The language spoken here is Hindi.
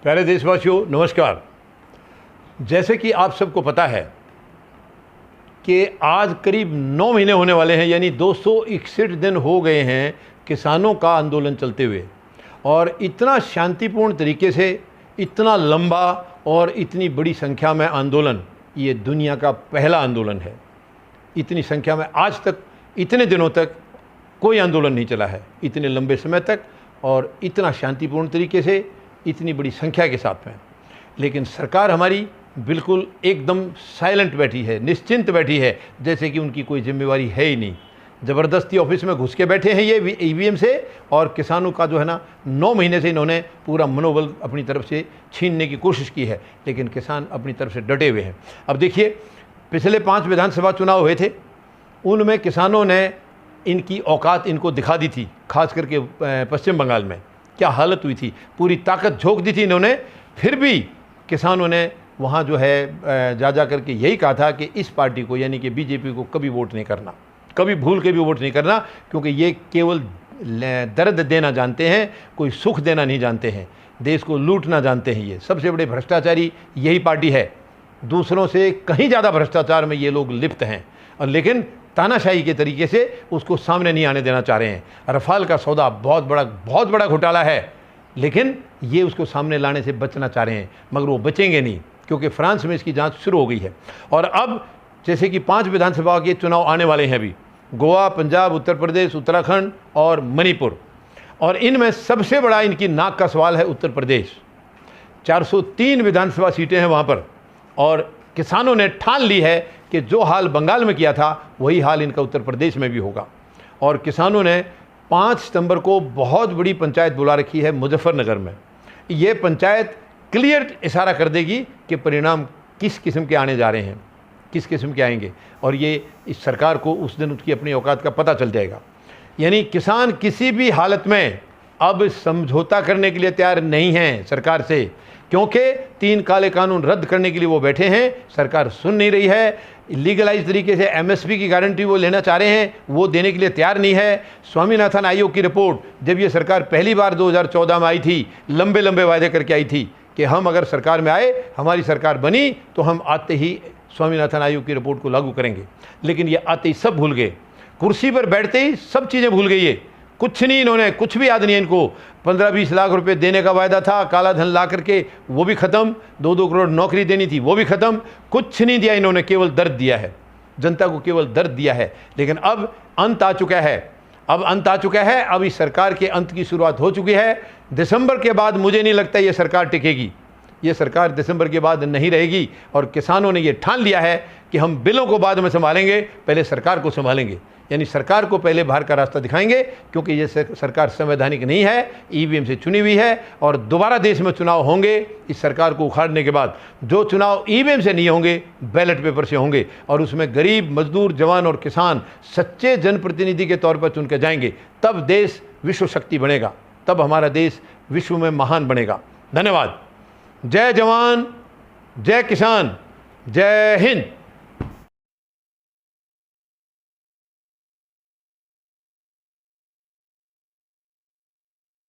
प्यारे देशवासियों, नमस्कार। जैसे कि आप सबको पता है कि आज करीब 9 महीने होने वाले हैं, यानी 261 दिन हो गए हैं किसानों का आंदोलन चलते हुए। और इतना शांतिपूर्ण तरीके से, इतना लंबा और इतनी बड़ी संख्या में आंदोलन, ये दुनिया का पहला आंदोलन है। इतनी संख्या में आज तक, इतने दिनों तक कोई आंदोलन नहीं चला है, इतने लंबे समय तक और इतना शांतिपूर्ण तरीके से, इतनी बड़ी संख्या के साथ में। लेकिन सरकार हमारी बिल्कुल एकदम साइलेंट बैठी है, निश्चिंत बैठी है, जैसे कि उनकी कोई जिम्मेवारी है ही नहीं। ज़बरदस्ती ऑफिस में घुस के बैठे हैं ये ईवीएम से, और किसानों का जो है ना 9 महीने से इन्होंने पूरा मनोबल अपनी तरफ से छीनने की कोशिश की है, लेकिन किसान अपनी तरफ से डटे हुए हैं। अब देखिए, पिछले 5 विधानसभा चुनाव हुए थे, उनमें किसानों ने इनकी औकात इनको दिखा दी थी। खास करके पश्चिम बंगाल में क्या हालत हुई थी, पूरी ताकत झोंक दी थी इन्होंने। फिर भी किसानों ने वहाँ जो है जा करके यही कहा था कि इस पार्टी को, यानी कि बीजेपी को कभी वोट नहीं करना, कभी भूल के भी वोट नहीं करना, क्योंकि ये केवल दर्द देना जानते हैं, कोई सुख देना नहीं जानते हैं, देश को लूटना जानते हैं। ये सबसे बड़े भ्रष्टाचारी यही पार्टी है। दूसरों से कहीं ज़्यादा भ्रष्टाचार में ये लोग लिप्त हैं, और लेकिन तानाशाही के तरीके से उसको सामने नहीं आने देना चाह रहे हैं। रफाल का सौदा बहुत बड़ा घोटाला है, लेकिन ये उसको सामने लाने से बचना चाह रहे हैं, मगर वो बचेंगे नहीं, क्योंकि फ्रांस में इसकी जांच शुरू हो गई है। और अब जैसे कि 5 विधानसभा के चुनाव आने वाले हैं अभी, गोवा, पंजाब, उत्तर प्रदेश, उत्तराखंड और मणिपुर, और इनमें सबसे बड़ा इनकी नाक का सवाल है उत्तर प्रदेश। 403 विधानसभा सीटें हैं वहाँ पर, और किसानों ने ठान ली है कि जो हाल बंगाल में किया था वही हाल इनका उत्तर प्रदेश में भी होगा। और किसानों ने 5 सितंबर को बहुत बड़ी पंचायत बुला रखी है मुजफ्फरनगर में। ये पंचायत क्लियर इशारा कर देगी कि परिणाम किस किस्म के आने जा रहे हैं, किस किस्म के आएंगे, और ये इस सरकार को उस दिन उसकी अपनी औकात का पता चल जाएगा। यानी किसान किसी भी हालत में अब समझौता करने के लिए तैयार नहीं हैं सरकार से, क्योंकि 3 काले कानून रद्द करने के लिए वो बैठे हैं। सरकार सुन नहीं रही है। लीगलाइज तरीके से एमएसपी की गारंटी वो लेना चाह रहे हैं, वो देने के लिए तैयार नहीं है। स्वामीनाथन आयोग की रिपोर्ट, जब ये सरकार पहली बार 2014 में आई थी, लंबे लंबे वायदे करके आई थी कि हम अगर सरकार में आए, हमारी सरकार बनी तो हम आते ही स्वामीनाथन आयोग की रिपोर्ट को लागू करेंगे। लेकिन ये आते ही सब भूल गए, कुर्सी पर बैठते ही सब चीज़ें भूल गई है। कुछ नहीं, इन्होंने कुछ भी याद नहीं है इनको। 15-20 लाख रुपए देने का वायदा था, काला धन ला करके वो भी ख़त्म। 2-2 करोड़ नौकरी देनी थी, वो भी ख़त्म। कुछ नहीं दिया इन्होंने, केवल दर्द दिया है, जनता को केवल दर्द दिया है। लेकिन अब अंत आ चुका है, अब इस सरकार के अंत की शुरुआत हो चुकी है। दिसंबर के बाद मुझे नहीं लगता ये सरकार टिकेगी, ये सरकार दिसंबर के बाद नहीं रहेगी। और किसानों ने ये ठान लिया है कि हम बिलों को बाद में संभालेंगे, पहले सरकार को संभालेंगे। यानी सरकार को पहले बाहर का रास्ता दिखाएंगे, क्योंकि ये सरकार संवैधानिक नहीं है, ईवीएम से चुनी हुई है। और दोबारा देश में चुनाव होंगे इस सरकार को उखाड़ने के बाद। जो चुनाव ईवीएम से नहीं होंगे, बैलेट पेपर से होंगे, और उसमें गरीब, मजदूर, जवान और किसान सच्चे जनप्रतिनिधि के तौर पर चुन के जाएंगे। तब देश विश्व शक्ति बनेगा, तब हमारा देश विश्व में महान बनेगा। धन्यवाद। जय जवान, जय किसान, जय हिंद।